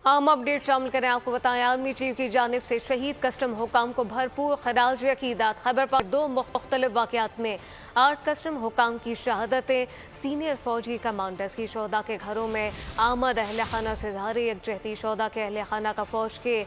आम अपडेट शामिल करें। आपको बताएं, आर्मी चीफ की जानिब से शहीद कस्टम हुकाम को भरपूर खराज अकीदत। खैबर पाख दो मुख्तलिफ वाक़यात में 8 कस्टम हुकाम की शहादतें। सीनियर फौजी कमांडर्स की शोहदा के घरों में आमद। अहल खाना से इजहार यकजहती। शोहदा के अहल खाना का फौज के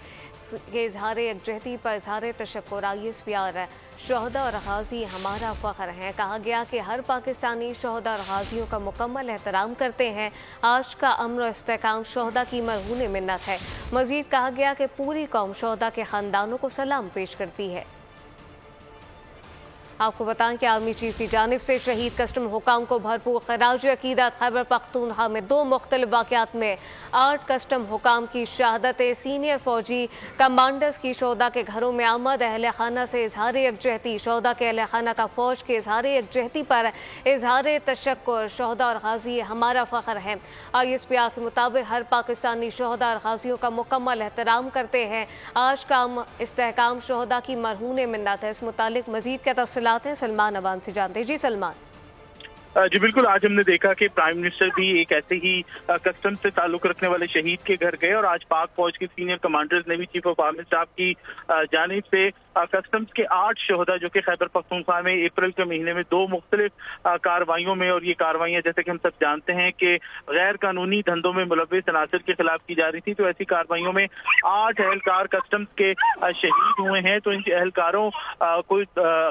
इजहार यकजहती पर इजहार तशक्कुर। ISPR शोहदा और गाजी हमारा फ़ख्र हैं। कहा गया कि हर पाकिस्तानी शोहदा और गाजियों का मुकम्मल एहतराम करते हैं। आज का अमन और इस्तेहकाम शोहदा की मरहून मिन्नत है। मजीद कहा गया कि पूरी कौम शोहदा के खानदानों को सलाम पेश करती है। आपको बताएं कि आर्मी चीफ की जानिब से शहीद कस्टम हुकाम को भरपूर खराज अकीदत। खैबर पख्तूनख्वा में 2 मुख्तलिफ वाक़यात में 8 कस्टम हुकाम की शहादतें। सीनियर फौजी कमांडर्स की शोहदा के घरों में आमद। अहल खाना से इजहार यकजहती। शोहदा के अहल खाना का फौज के इजहार यकजहती पर इजहार तशक्कुर। शोहदा और गाजी हमारा फ़ख्र है। ISPR के मुताबिक हर पाकिस्तानी शोहदा और गाजियों का मुकम्मल एहतराम करते हैं। आज का इस्तेहकाम शोहदा की मरहून मिन्नत है। इस मुतालिक मजीद क्या तफसीलात हैं, सलमान अवान से जानते हैं। जी सलमान। जी बिल्कुल, आज हमने देखा कि प्राइम मिनिस्टर भी एक ऐसे ही कस्टम से ताल्लुक रखने वाले शहीद के घर गए और आज पाक फौज के सीनियर कमांडर्स ने भी चीफ ऑफ आर्मी स्टाफ की जानिब से कस्टम्स के 8 शोहदा जो कि खैबर पख्तूनख्वा में अप्रैल के महीने में 2 मुख्तलिफ कार्रवाइयों में, और ये कार्रवाइयाँ जैसे कि हम सब जानते हैं कि गैर कानूनी धंधों में मुलव्विस अनासर के खिलाफ की जा रही थी, तो ऐसी कार्रवाइयों में 8 एहलकार कस्टम्स के शहीद हुए हैं। तो इन एहलकारों को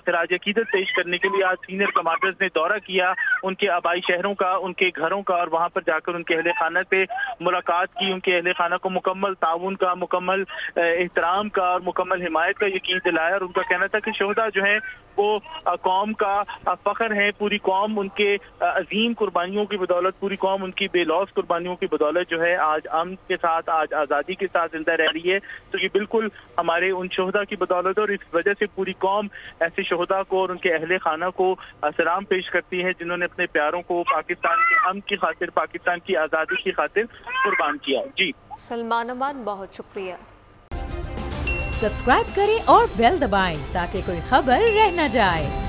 खराज अकीदत पेश करने के लिए आज सीनियर कमांडर्स ने दौरा किया उनके आबाई शहरों का, उनके घरों का, और वहां पर जाकर उनके अहले खाना से मुलाकात की। उनके अहले खाना को मुकम्मल ताउन का, मुकम्मल एहतराम का और मुकम्मल हिमायत का यकीन दिलाया। और उनका कहना था कि शोहदा जो है वो कौम का फख्र है। पूरी कौम उनके अजीम कुर्बानियों की बदौलत, पूरी कौम उनकी बेलौस कुर्बानियों की बदौलत जो है आज अमन के साथ, आज आज़ादी के साथ जिंदा रह रही है। तो ये बिल्कुल हमारे उन शोहदा की बदौलत, और इस वजह से पूरी कौम ऐसे शोहदा को और उनके अहले खाना को सलाम पेश करती है जिन्होंने अपने प्यारों को पाकिस्तान के अमन की खातिर, पाकिस्तान की आज़ादी की खातिर कुर्बान किया। जी सलमान अमान, बहुत शुक्रिया। सब्सक्राइब करें और बेल दबाएं ताकि कोई खबर रह न जाए।